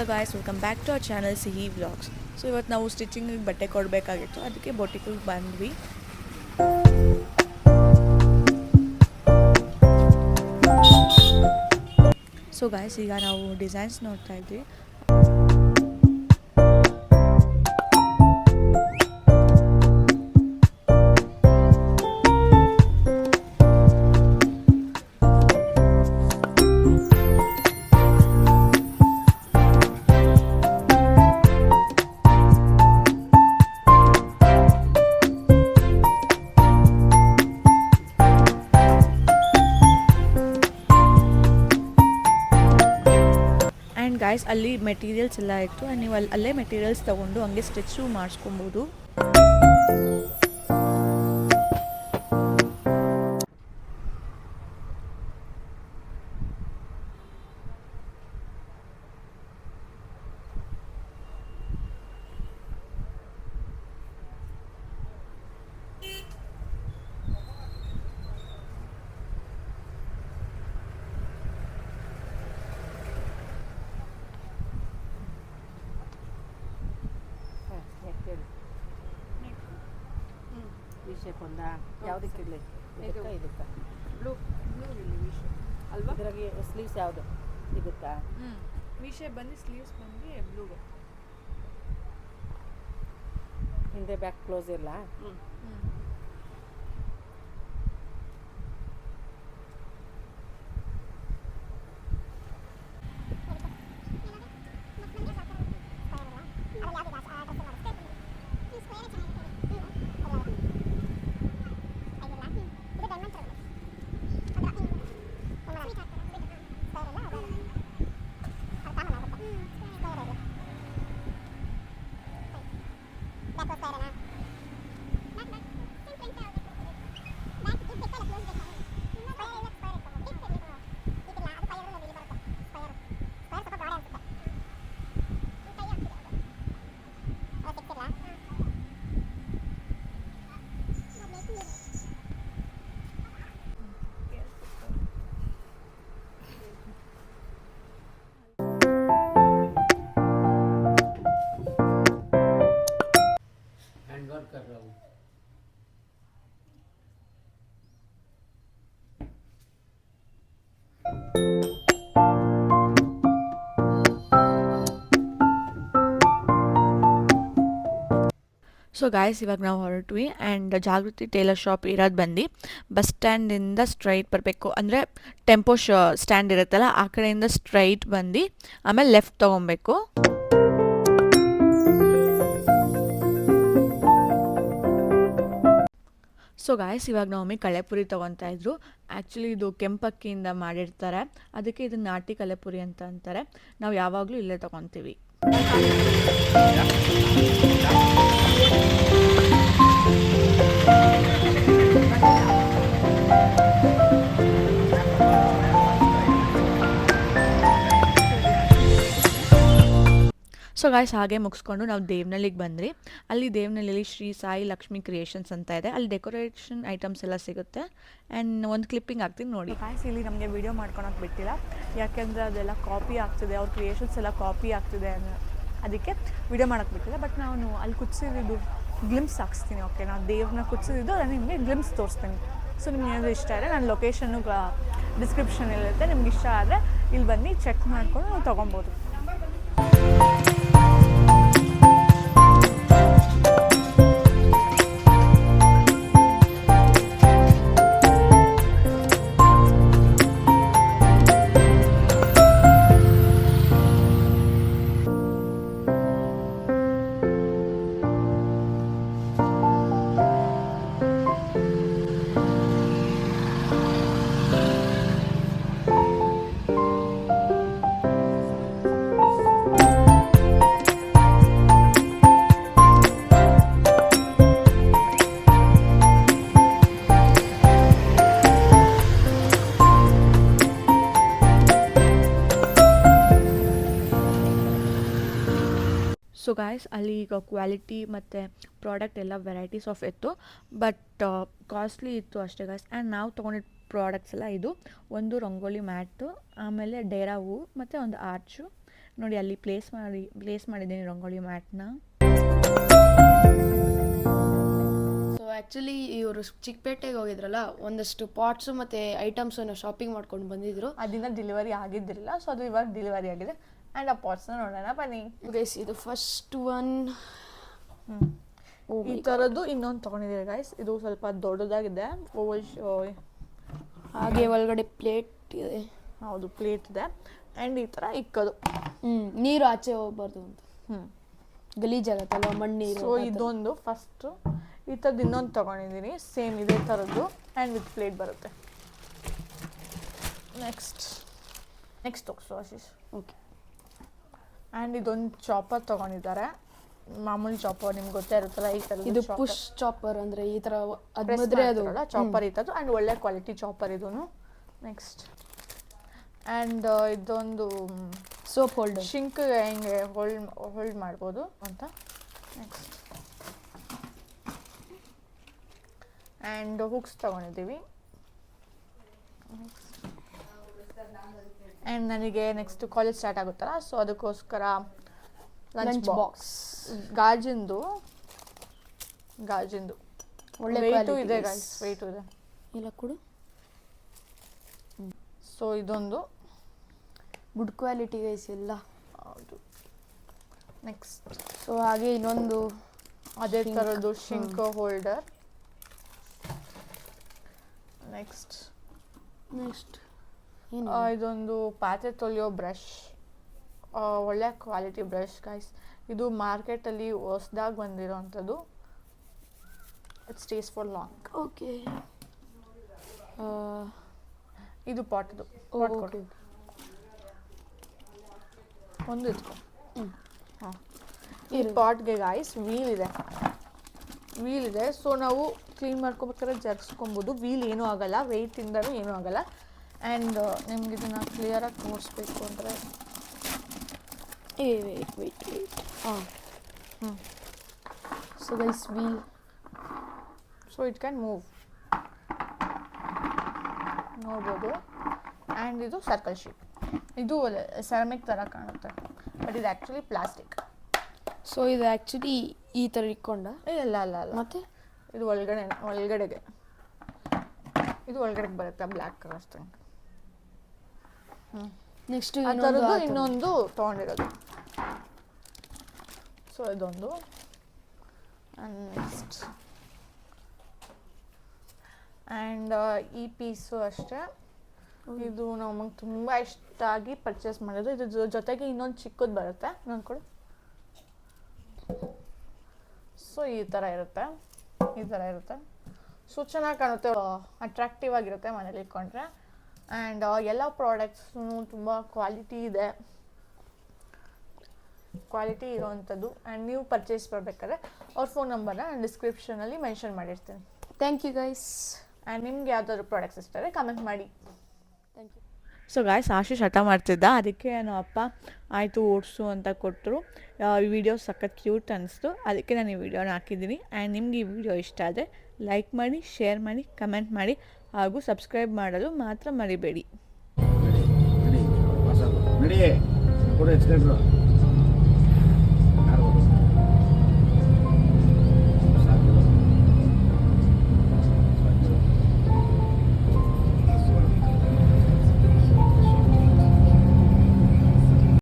Hello guys, welcome back to our channel Sihi vlogs. So ಇವತ್ತು ನಾವು ಸ್ಟಿಚಿಂಗಿಗೆ ಬಟ್ಟೆ ಕೊಡಬೇಕಾಗಿತ್ತು, ಅದಕ್ಕೆ ಬೊಟಿಕಿಗೆ ಬಂದ್ವಿ. ಸೊ ಗಾಯ್ಸ್, ಈಗ ನಾವು ಡಿಸೈನ್ಸ್ ನೋಡ್ತಾ ಇದ್ವಿ. ಆ್ಯಂಡ್ ಗಾಯ್ಸ್, ಅಲ್ಲಿ ಮೆಟೀರಿಯಲ್ಸ್ ಎಲ್ಲ ಇತ್ತು. ಆ್ಯಂಡ್ ನೀವು ಅಲ್ಲೇ ಮೆಟೀರಿಯಲ್ಸ್ ತೊಗೊಂಡು ಹಂಗೆ ಸ್ಟಿಚ್ಚು ಮಾಡಿಸ್ಕೊಬೋದು. ವಿ ಶೇಪ್ ಒಂದಾ ಯಾವುದಕ್ಕೆ ಇರಲಿ? ಇದಕ್ಕೆ ಬ್ಲೂ ಇರಲಿ ವಿ ಶೇಪ್ ಅಲ್ವಾ? ಇದ್ರಾಗೆ ಸ್ಲೀವ್ಸ್ ಯಾವುದು ಇದಕ್ಕೆ? ವಿ ಶೇಪ್ ಬಂದು ಸ್ಲೀವ್ಸ್ ಬಂದು ಬ್ಲೂಗೆ. ಹಿಂದೆ ಬ್ಯಾಕ್ ಕ್ಲೋಸ್ ಇಲ್ಲ. कर रहा हूँ. ಸೊ ಗಾಯ್ಸ್, ಇವಾಗ ನಾವು ಹೊರಟ್ವಿ. ಆ್ಯಂಡ್ ಜಾಗೃತಿ ಟೇಲರ್ ಶಾಪ್ ಇರೋದು ಬಂದು ಬಸ್ ಸ್ಟ್ಯಾಂಡಿಂದ ಸ್ಟ್ರೈಟ್ ಬರಬೇಕು. ಅಂದರೆ ಟೆಂಪೋ ಸ್ಟ್ಯಾಂಡ್ ಇರುತ್ತಲ್ಲ, ಆ ಕಡೆಯಿಂದ ಸ್ಟ್ರೈಟ್ ಬಂದು ಆಮೇಲೆ ಲೆಫ್ಟ್ ತೊಗೊಬೇಕು. ಸೊ ಗಾಯ್ಸ್, ಇವಾಗ ನಮ್ಮಮ್ಮಿ ಕಳೆಪುರಿ ತೊಗೊತಾ ಇದ್ರು. ಆ್ಯಕ್ಚುಲಿ ಇದು ಕೆಂಪಕ್ಕಿಯಿಂದ ಮಾಡಿರ್ತಾರೆ, ಅದಕ್ಕೆ ಇದನ್ನು ನಾಟಿ ಕಳೆಪುರಿ ಅಂತ ಅಂತಾರೆ. ನಾವು ಯಾವಾಗಲೂ ಇಲ್ಲೇ ತೊಗೊತೀವಿ. ಸೊ ಗಾಯ್ಸ್, ಹಾಗೆ ಮುಗಿಸ್ಕೊಂಡು ನಾವು ದೇವನಹಳ್ಳಿಗೆ ಬಂದ್ರಿ. ಅಲ್ಲಿ ದೇವನಹಳ್ಳಿಲಿ ಶ್ರೀ ಸಾಯಿ ಲಕ್ಷ್ಮಿ ಕ್ರಿಯೇಷನ್ಸ್ ಅಂತ ಇದೆ. ಅಲ್ಲಿ ಡೆಕೋರೇಷನ್ ಐಟಮ್ಸ್ ಎಲ್ಲ ಸಿಗುತ್ತೆ. ಆ್ಯಂಡ್ ಒಂದು ಕ್ಲಿಪ್ಪಿಂಗ್ ಹಾಕ್ತೀನಿ ನೋಡಿ. ಗಾಯ್ಸ್, ಇಲ್ಲಿ ನಮಗೆ ವಿಡಿಯೋ ಮಾಡ್ಕೊಳಕ್ಕೆ ಬಿಟ್ಟಿಲ್ಲ, ಯಾಕೆಂದರೆ ಅದೆಲ್ಲ ಕಾಪಿ ಆಗ್ತಿದೆ, ಅವ್ರ ಕ್ರಿಯೇಷನ್ಸ್ ಎಲ್ಲ ಕಾಪಿ ಆಗ್ತಿದೆ, ಅದಕ್ಕೆ ವಿಡಿಯೋ ಮಾಡೋಕ್ಕೆ ಬಿಟ್ಟಿಲ್ಲ. ಬಟ್ ನಾನು ಅಲ್ಲಿ ಕುದಿಸಿದ್ದು ಗ್ಲಿಮ್ಸ್ ಹಾಕ್ಸ್ತೀನಿ. ಓಕೆ, ನಾನು ದೇವ್ರನ್ನ ಕುದಿಸಿದ್ದು ಅದನ್ನು ನಿಮಗೆ ಗ್ಲಿಮ್ಸ್ ತೋರಿಸ್ತೀನಿ. ಸೊ ನಿಮ್ಗೆ ಏನಾದರೂ ಇಷ್ಟ ಆದರೆ ನನ್ನ ಲೊಕೇಶನ್ನು ಡಿಸ್ಕ್ರಿಪ್ಷನಲ್ಲಿರುತ್ತೆ. ನಿಮ್ಗೆ ಇಷ್ಟ ಆದರೆ ಇಲ್ಲಿ ಬನ್ನಿ, ಚೆಕ್ ಮಾಡಿಕೊಂಡು ನಾವು ತೊಗೊಬೋದು. ಸೊ ಗಾಯ್ಸ್, ಅಲ್ಲಿ ಈಗ ಕ್ವಾಲಿಟಿ ಮತ್ತು ಪ್ರಾಡಕ್ಟ್ ಎಲ್ಲ ವೆರೈಟೀಸ್ ಆಫ್ ಇತ್ತು, ಬಟ್ ಕಾಸ್ಟ್ಲಿ ಇತ್ತು ಅಷ್ಟೇ ಗಾಯ್ಸ್. ಆ್ಯಂಡ್ ನಾವು ತೊಗೊಂಡಿದ್ದ ಪ್ರಾಡಕ್ಟ್ಸ್ ಎಲ್ಲ ಇದು ಒಂದು ರಂಗೋಲಿ ಮ್ಯಾಟು, ಆಮೇಲೆ ಡೇರಾ ಹೂವು ಮತ್ತು ಒಂದು ಆರ್ಚು. ನೋಡಿ ಅಲ್ಲಿ ಪ್ಲೇಸ್ ಮಾಡಿದ್ದೀನಿ ರಂಗೋಲಿ ಮ್ಯಾಟ್ನ. ಸೊ ಆ್ಯಕ್ಚುಲಿ ಇವರು ಚಿಕ್ಕಪೇಟೆಗೆ ಹೋಗಿದ್ರಲ್ಲ, ಒಂದಷ್ಟು ಪಾಟ್ಸು ಮತ್ತು ಐಟಮ್ಸನ್ನು ಶಾಪಿಂಗ್ ಮಾಡ್ಕೊಂಡು ಬಂದಿದ್ರು. ಅದಿನ ಡೆಲಿವರಿ ಆಗಿದ್ದಿರಲಿಲ್ಲ, ಸೊ ಅದು ಇವಾಗ ಡೆಲಿವರಿ ಆಗಿದೆ. ಆ್ಯಂಡ್ ಆ ಪಾಟ್ಸ್ನ ನೋಡೋಣ ಬನ್ನಿ ಗೈಸ್. ಇದು ಫಸ್ಟ್ ಒನ್. ಈ ಥರದ್ದು ಇನ್ನೊಂದು ತೊಗೊಂಡಿದ್ದೀವಿ ಗೈಸ್. ಇದು ಸ್ವಲ್ಪ ದೊಡ್ಡದಾಗಿದೆ, ಓವಲ್ ಹಾಗೆ ಒಳಗಡೆ ಪ್ಲೇಟ್ ಇದೆ. ಹೌದು, ಪ್ಲೇಟ್ ಇದೆ. ಆ್ಯಂಡ್ ಈ ಥರ ಇಕ್ಕದು, ನೀರು ಆಚೆ ಹೋಗ್ಬಾರ್ದು ಅಂತ. ಗಲೀಜಾಗತ್ತಲ್ವ, ಮಣ್ಣೀರು. ಸೊ ಇದೊಂದು ಫಸ್ಟು. ಈ ಥರದ್ದು ಇನ್ನೊಂದು ತೊಗೊಂಡಿದ್ದೀನಿ, ಸೇಮ್ ಇದೇ ಥರದ್ದು ಆ್ಯಂಡ್ ವಿತ್ ಪ್ಲೇಟ್ ಬರುತ್ತೆ. ನೆಕ್ಸ್ಟ್ ತೋರಿಸು ಆಶೀಶ್. ಓಕೆ. ಆ್ಯಂಡ್ ಇದೊಂದು ಚಾಪರ್ ತೊಗೊಂಡಿದ್ದಾರೆ, ಮಾಮೂಲಿ ಚಾಪರ್, ನಿಮ್ಗೆ ಗೊತ್ತೇ ಇರುತ್ತಲ್ಲ ಈ ಥರದ್ದು. ಇದು ಪುಷ್ ಚಾಪರ್ ಅಂದರೆ ಈ ಥರ ಅದ್ಮದ್ರೆ ಅದು ಚಾಪರ್ ಈ ಥರದ್ದು. ಆ್ಯಂಡ್ ಒಳ್ಳೆ ಕ್ವಾಲಿಟಿ ಚಾಪರ್ ಇದೂ. ನೆಕ್ಸ್ಟ್ ಆ್ಯಂಡ್ ಇದೊಂದು ಸೋಪ್ ಹೋಲ್ಡರ್, ಶಿಂಕ್ ಹೆಂಗೆ ಹೋಲ್ಡ್ ಮಾಡ್ಬೋದು ಅಂತ. ನೆಕ್ಸ್ಟ್ ಆ್ಯಂಡ್ ಹುಕ್ಸ್ ತೊಗೊಂಡಿದ್ದೀವಿ. ಆ್ಯಂಡ್ ನನಗೆ ನೆಕ್ಸ್ಟ್ ಕಾಲೇಜ್ ಸ್ಟಾರ್ಟ್ ಆಗುತ್ತಲ್ಲ, ಸೊ ಅದಕ್ಕೋಸ್ಕರ ಲಂಚ್ ಬಾಕ್ಸ್ ಗಾಜಿಂದು ಒಳ್ಳೆ ವೆಯ್ಟು ಇದೆ ಗೈಸ್, ವೆಯ್ಟು ಇದೆ. ಇಲ್ಲ ಕೊಡು. ಸೊ ಇದೊಂದು ಗುಡ್ ಕ್ವಾಲಿಟಿ ಗೈಸ್ ಎಲ್ಲ. ಹೌದು. ನೆಕ್ಸ್ಟ್ ಸೊ ಹಾಗೆ ಇನ್ನೊಂದು ಅದೇ ಥರದ್ದು ಶಿಂಕ್ ಹೋಲ್ಡರ್. ನೆಕ್ಸ್ಟ್ ಇದೊಂದು ಪಾತ್ರೆ ತೊಳೆಯೋ ಬ್ರಷ್, ಒಳ್ಳೆ ಕ್ವಾಲಿಟಿ ಬ್ರಷ್ ಗೈಸ್. ಇದು ಮಾರ್ಕೆಟಲ್ಲಿ ಹೊಸ್ದಾಗಿ ಬಂದಿರೋವಂಥದ್ದು. It stays for long. Okay. ಇದು ಪಾಟ್ದು. ಒಂದು ಇಟ್ಕೊ. ಹಾಂ, ಈ ಪಾಟ್ಗೆ ಗಾಯ್ಸ್ ವೀಲ್ ಇದೆ. ಸೊ ನಾವು ಕ್ಲೀನ್ ಮಾಡ್ಕೋಬೇಕಾದ್ರೆ ಜರ್ಸ್ಕೊಬೋದು. ವೀಲ್ ಏನೂ ಆಗಲ್ಲ, ವೆಯ್ಟಿಂದನೂ ಏನೂ ಆಗಲ್ಲ. ಆ್ಯಂಡ್ ನಿಮ್ಗೆ ಇದನ್ನು ಕ್ಲಿಯರಾಗಿ ತೋರಿಸ್ಬೇಕು ಅಂದರೆ ವೇಟ್. ಹಾಂ. So guys wheel, so it can move, ನೋಡ್ಬೋದು. ಆ್ಯಂಡ್ ಇದು ಸರ್ಕಲ್ ಶೀಟ್. ಇದು ಸೆರಾಮಿಕ್ ಥರ ಕಾಣುತ್ತೆ, ಬಟ್ ಇದು ಆ್ಯಕ್ಚುಲಿ ಪ್ಲಾಸ್ಟಿಕ್. ಸೊ ಇದು ಆ್ಯಕ್ಚುಲಿ ಈ ಥರ ಇಟ್ಕೊಂಡ? ಇಲ್ಲ ಮತ್ತೆ ಇದು ಒಳಗಡೆಗೆ ಇದು ಒಳಗಡೆಗೆ ಬರುತ್ತೆ, ಬ್ಲ್ಯಾಕ್ ಕಲರ್ ಥಿಂಗ್. ನೆಕ್ಸ್ಟ್ ಆ ಥರದ್ದು ಇನ್ನೊಂದು ತೊಗೊಂಡಿರೋದು. ಸೊ ಇದೊಂದು. ನೆಕ್ಸ್ಟ್ ಆ್ಯಂಡ್ ಈ ಪೀಸು ಅಷ್ಟೇ. ಇದು ನಮಗೆ ತುಂಬ ಇಷ್ಟ ಆಗಿ ಪರ್ಚೇಸ್ ಮಾಡೋದು. ಇದು ಜೊತೆಗೆ ಇನ್ನೊಂದು ಚಿಕ್ಕದು ಬರುತ್ತೆ, ಇನ್ನೊಂದು ಕೊಡು. ಸೊ ಈ ಥರ ಇರುತ್ತೆ. ಸೊ ಚೆನ್ನಾಗಿ ಕಾಣುತ್ತೆ, ಅಟ್ರಾಕ್ಟಿವ್ ಆಗಿರುತ್ತೆ ಮನೇಲಿ ಇಟ್ಕೊಂಡ್ರೆ. ಆ್ಯಂಡ್ ಎಲ್ಲ ಪ್ರಾಡಕ್ಟ್ಸೂ ತುಂಬ ಕ್ವಾಲಿಟಿ ಇರೋವಂಥದ್ದು. ಆ್ಯಂಡ್ ನೀವು ಪರ್ಚೇಸ್ ಮಾಡಬೇಕಾದ್ರೆ ಅವ್ರ ಫೋನ್ ನಂಬರ್ನ ನಾನು ಡಿಸ್ಕ್ರಿಪ್ಷನಲ್ಲಿ ಮೆನ್ಷನ್ ಮಾಡಿರ್ತೀನಿ. Thank you guys. ಆ್ಯಂಡ್ ನಿಮ್ಗೆ ಯಾವ್ದಾದ್ರು ಪ್ರಾಡಕ್ಟ್ಸ್ ಇಷ್ಟ ಆದರೆ ಕಮೆಂಟ್ ಮಾಡಿ. Thank you. So guys, Ashish ಹಠ ಮಾಡ್ತಿದ್ದ, ಅದಕ್ಕೆ ನಮ್ಮ ಅಪ್ಪ ಆಯಿತು ಓಡಿಸು ಅಂತ ಕೊಟ್ಟರು. ಈ ವಿಡಿಯೋ ಸಖತ್ ಕ್ಯೂಟ್ ಅನ್ನಿಸ್ತು, ಅದಕ್ಕೆ ನಾನು ಈ ವಿಡಿಯೋನ ಹಾಕಿದ್ದೀನಿ. ಆ್ಯಂಡ್ ನಿಮ್ಗೆ ಈ ವಿಡಿಯೋ ಇಷ್ಟ ಆದರೆ ಲೈಕ್ ಮಾಡಿ, ಶೇರ್ ಮಾಡಿ, ಕಮೆಂಟ್ ಮಾಡಿ, ಹಾಗೂ ಸಬ್ಸ್ಕ್ರೈಬ್ ಮಾಡಲು ಮಾತ್ರ ಮರಿಬೇಡಿ. ನಡಿ